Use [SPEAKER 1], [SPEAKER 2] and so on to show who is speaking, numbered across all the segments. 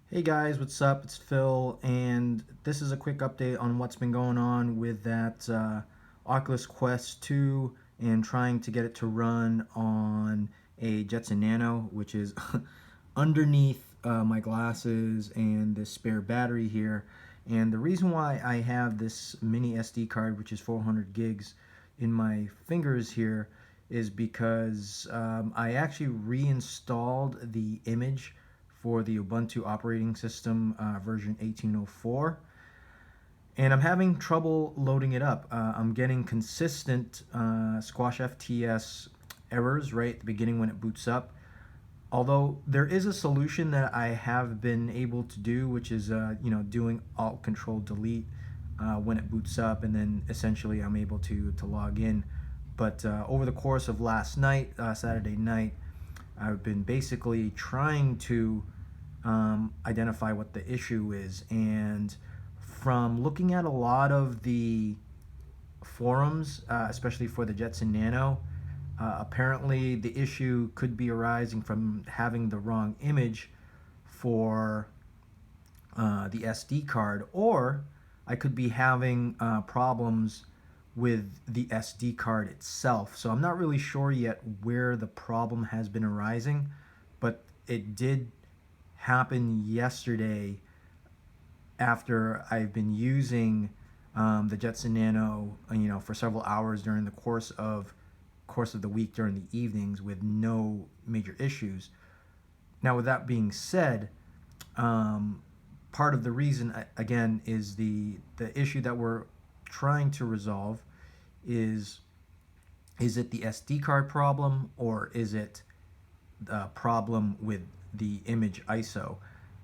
[SPEAKER 1] Hey guys, what's up? It's Phil, and this is a quick update on what's been going on with that Oculus Quest 2 and trying to get it to run on a Jetson Nano, which is underneath my glasses and this spare battery here. And the reason why I have this mini SD card, which is 400 gigs, in my fingers here is because I actually reinstalled the image for the Ubuntu operating system version 1804, and I'm having trouble loading it up. I'm getting consistent Squash FTS errors right at the beginning when it boots up. Although there is a solution that I have been able to do, which is doing Alt Ctrl Delete when it boots up, and then essentially I'm able to log in. But over the course of last night, Saturday night, I've been basically trying to identify what the issue is, and from looking at a lot of the forums, especially for the Jetson Nano, apparently the issue could be arising from having the wrong image for the SD card, or I could be having problems with the SD card itself. So I'm not really sure yet where the problem has been arising, but it did happen yesterday after I've been using the Jetson Nano, for several hours during the course of the week during the evenings with no major issues. Now, with that being said, part of the reason again is the issue that we're trying to resolve is it the SD card problem, or is it the problem with the image ISO?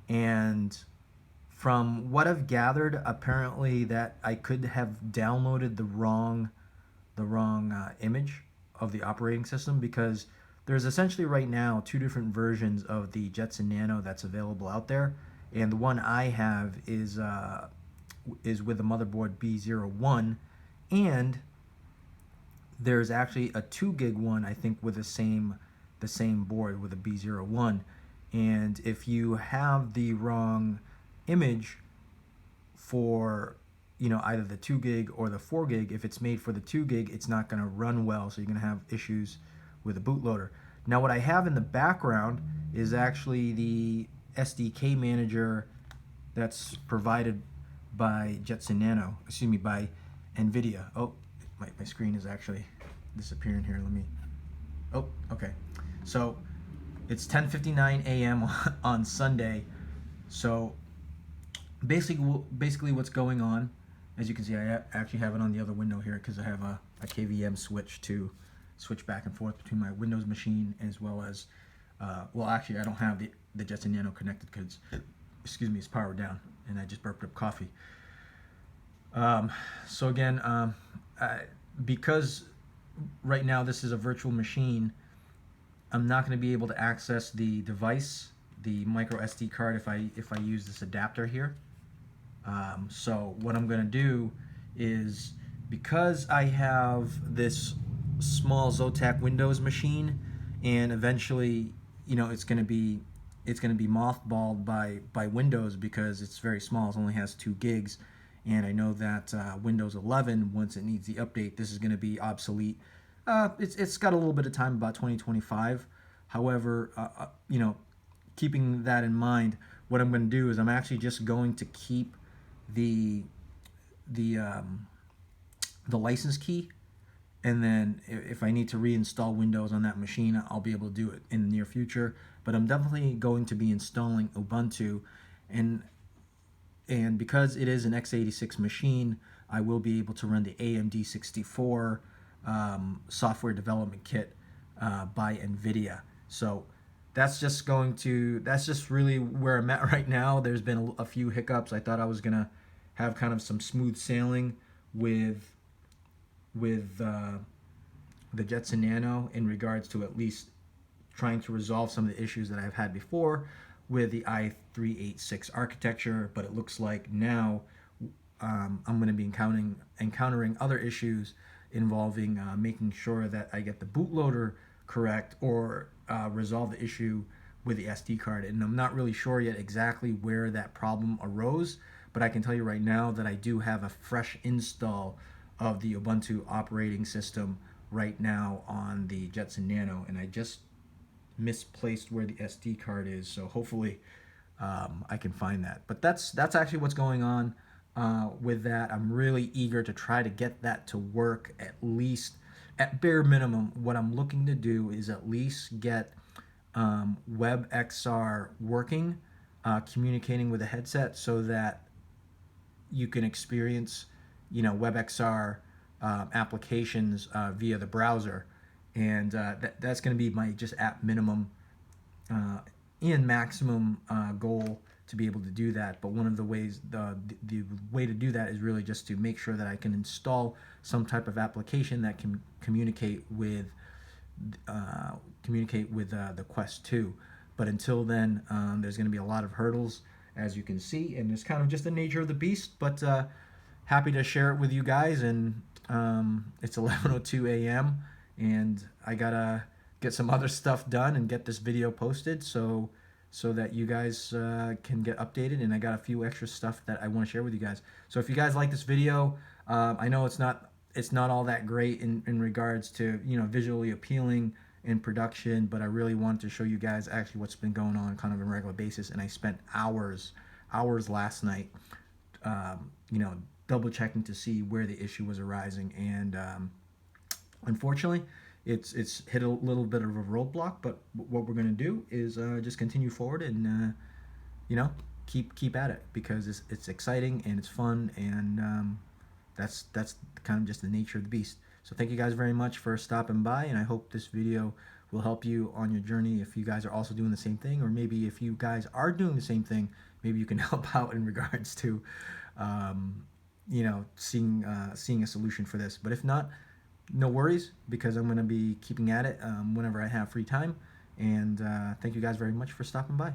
[SPEAKER 1] And from what I've gathered, apparently that I could have downloaded the wrong image of the operating system, because there's essentially right now two different versions of the Jetson Nano that's available out there, and the one I have is with the motherboard B01, and there's actually a 2 gig one, I think, with the same board with a B01. And if you have the wrong image for either the 2 gig or the 4 gig, if it's made for the 2 gig, it's not going to run well, so you're going to have issues with the bootloader. Now, what I have in the background is actually the SDK manager that's provided by Jetson Nano, excuse me, by NVIDIA. Oh, my screen is actually disappearing here. Let me, oh, okay. So it's 10:59 a.m. on Sunday. So basically what's going on, as you can see, I actually have it on the other window here because I have a KVM switch to switch back and forth between my Windows machine as well as, well, actually I don't have the Jetson Nano connected because, excuse me, it's powered down, and I just burped up coffee. So again, because right now this is a virtual machine, I'm not going to be able to access the device, the micro SD card, if I use this adapter here. So what I'm going to do is, because I have this small Zotac Windows machine, and eventually, it's going to be mothballed by Windows because it's very small. It only has 2 gigs, and I know that Windows 11, once it needs the update, this is going to be obsolete. It's got a little bit of time, about 2025. However, keeping that in mind, what I'm going to do is I'm actually just going to keep the license key, and then if I need to reinstall Windows on that machine, I'll be able to do it in the near future. But I'm definitely going to be installing Ubuntu, and because it is an x86 machine, I will be able to run the AMD 64 software development kit by NVIDIA. So that's just really where I'm at right now. There's been a few hiccups. I thought I was gonna have kind of some smooth sailing with the Jetson Nano in regards to at least trying to resolve some of the issues that I've had before with the i386 architecture, but it looks like now I'm going to be encountering other issues involving making sure that I get the bootloader correct, or resolve the issue with the SD card, and I'm not really sure yet exactly where that problem arose, but I can tell you right now that I do have a fresh install of the Ubuntu operating system right now on the Jetson Nano, and I just misplaced where the SD card is, so hopefully I can find that. But that's actually what's going on with that. I'm really eager to try to get that to work, at least at bare minimum. What I'm looking to do is at least get WebXR working, communicating with a headset, so that you can experience, WebXR applications via the browser, and that's going to be my just at minimum and maximum goal to be able to do that. But one of the ways, the way to do that is really just to make sure that I can install some type of application that can communicate with the Quest 2. But until then, there's going to be a lot of hurdles, as you can see, and it's kind of just the nature of the beast. But happy to share it with you guys. And it's 11:02 a.m. and I gotta get some other stuff done and get this video posted, so that you guys can get updated. And I got a few extra stuff that I want to share with you guys. So if you guys like this video, I know it's not all that great in regards to visually appealing in production, but I really wanted to show you guys actually what's been going on kind of on a regular basis. And I spent hours last night double checking to see where the issue was arising, and unfortunately it's hit a little bit of a roadblock. But what we're going to do is just continue forward and keep at it, because it's exciting and it's fun, and that's kind of just the nature of the beast. So thank you guys very much for stopping by, and I hope this video will help you on your journey if you guys are also doing the same thing, or maybe if you guys are doing the same thing, maybe you can help out in regards to seeing a solution for this. But if not, no worries, because I'm going to be keeping at it whenever I have free time. And thank you guys very much for stopping by.